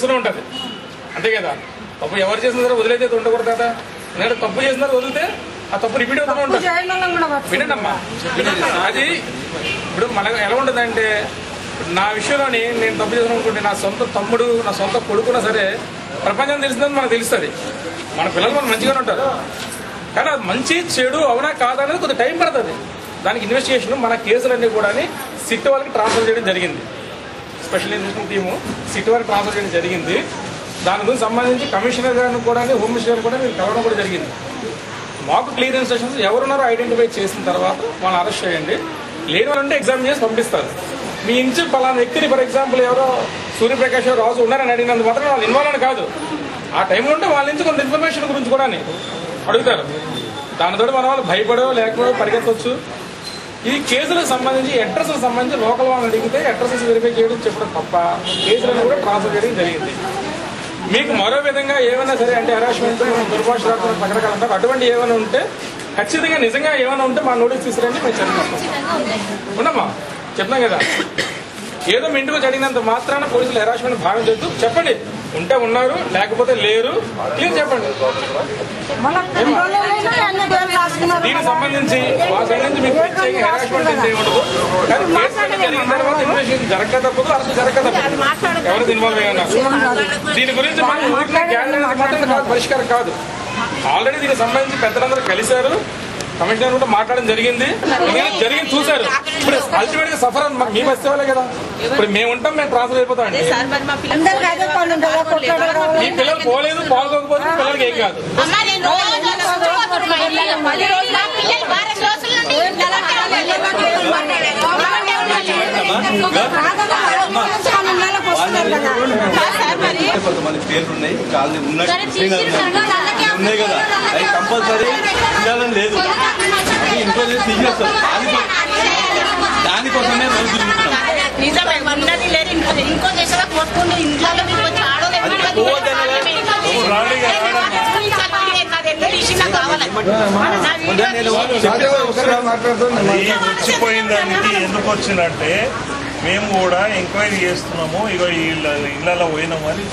ఉంటది అంతే కదా. తప్పు ఎవరు చేసిన సరే వదిలేతే ఉండకూడదు కదా. ఎందుకంటే తప్పు చేసిన వదిలితే ఆ తప్పు రిపీట్ అవుతూనే ఉంటుంది. వినండమ్మా, అది ఇప్పుడు మనకు ఎలా ఉంటుందంటే, నా విషయంలోని నేను తప్పు చేసిన అనుకుంటే నా సొంత తమ్ముడు నా సొంత కొడుకున్నా సరే ప్రపంచం తెలిసిందని మనకు తెలుస్తుంది. మన పిల్లలు మనం మంచిగానే ఉంటారు, కానీ అది మంచి చెడు అవునా కాదా అనేది కొద్దిగా టైం పడుతుంది. దానికి ఇన్వెస్టిగేషన్ మన కేసులన్నీ కూడా సిట్ వాళ్ళకి ట్రాన్స్ఫర్ చేయడం జరిగింది. స్పెషల్ ఇన్వెస్టిగేషన్ టీము సిట్ వారికి ట్రాన్స్ఫర్ చేయడం జరిగింది. దాని గురించి సంబంధించి కమిషనర్ గారిని కూడా హోమ్ మినిస్టర్ కూడా మీరు కలవడం కూడా జరిగింది. మాకు క్లియర్ ఇన్స్ట్రక్షన్స్ ఎవరున్నారో ఐడెంటిఫై చేసిన తర్వాత వాళ్ళని అరెస్ట్ చేయండి. లేని వాళ్ళంటే ఎగ్జామ్ చేసి పంపిస్తారు. మీ ఇంటి పలానా వ్యక్తిని ఫర్ ఎగ్జాంపుల్ ఎవరో సూర్యప్రకాష్ రాజు ఉన్నారని అడిగినందుకు మాత్రం వాళ్ళు ఇన్వాల్వ్ అని కాదు. ఆ టైంలో ఉంటే వాళ్ళ నుంచి కొంత ఇన్ఫర్మేషన్ గురించి కూడా అడుగుతారు. దానితో మన వాళ్ళు భయపడో లేకపోతే పరిగెత్తవచ్చు. ఈ కేసులకు సంబంధించి అడ్రస్లకు సంబంధించి లోకల్ వాళ్ళని అడిగితే అడ్రసెస్ వెరిఫై చేయడం చెప్పడం తప్ప కేసులను కూడా ట్రాన్స్ఫర్ చేయడం జరిగింది. మీకు మరో విధంగా ఏమైనా సరే అంటే హెరాస్మెంట్ దుర్భాష రకరకాల అటువంటి ఏమైనా ఉంటే ఖచ్చితంగా నిజంగా ఏమైనా ఉంటే మా నోటీస్ తీసుకురండి, మేము చెప్తాం. ఉండమ్మా, చెప్తాం కదా. ఏదో మీ ఇంటికి జరిగినంత మాత్రాన పోలీసులు హెరాస్మెంట్ భాగం చేస్తూ చెప్పండి. ఉంటే ఉన్నారు, లేకపోతే లేరు, క్లియర్ చెప్పండి. దీనికి సంబంధించి మీకు హెరాస్మెంట్ చేయకూడదు. కానీ కేసు జరిగిన తర్వాత ఇన్వెస్టిగేషన్ జరగక తప్పదు, అసలు జరగక తప్పదు. ఎవరు ఇన్వాల్వ్ అయ్యారు దీని గురించి మనం మాత్రం పరిష్కారం కాదు. ఆల్రెడీ దీనికి సంబంధించి పెద్దలందరూ కలిశారు, కమిషనర్ కూడా మాట్లాడడం జరిగింది చూశారు. ఇప్పుడు అల్టిమేట్ గా సఫర్ మీ బస్ వాళ్ళే కదా. ఇప్పుడు మేము ఉంటాం, మేము ట్రాన్స్ఫర్ అయిపోతామండి. మీ పిల్లలు పోలేదు, పాల్గొకపోతే పిల్లలకి ఏం కాదు. కొంతమంది పేర్లు ఉన్నాయి, కాలనీ ఉన్నాయి కదా, అవి కంపల్సరీ ఉండాలని లేదు. అది ఇంట్లో తీసేస్తారు. దానికోసమే రోజు తిరుగుతున్నాం. వచ్చిపోయిన దానికి ఎందుకు వచ్చిందంటే మేము కూడా ఎంక్వైరీ చేస్తున్నాము. ఇగో ఇళ్ళలో పోయినామని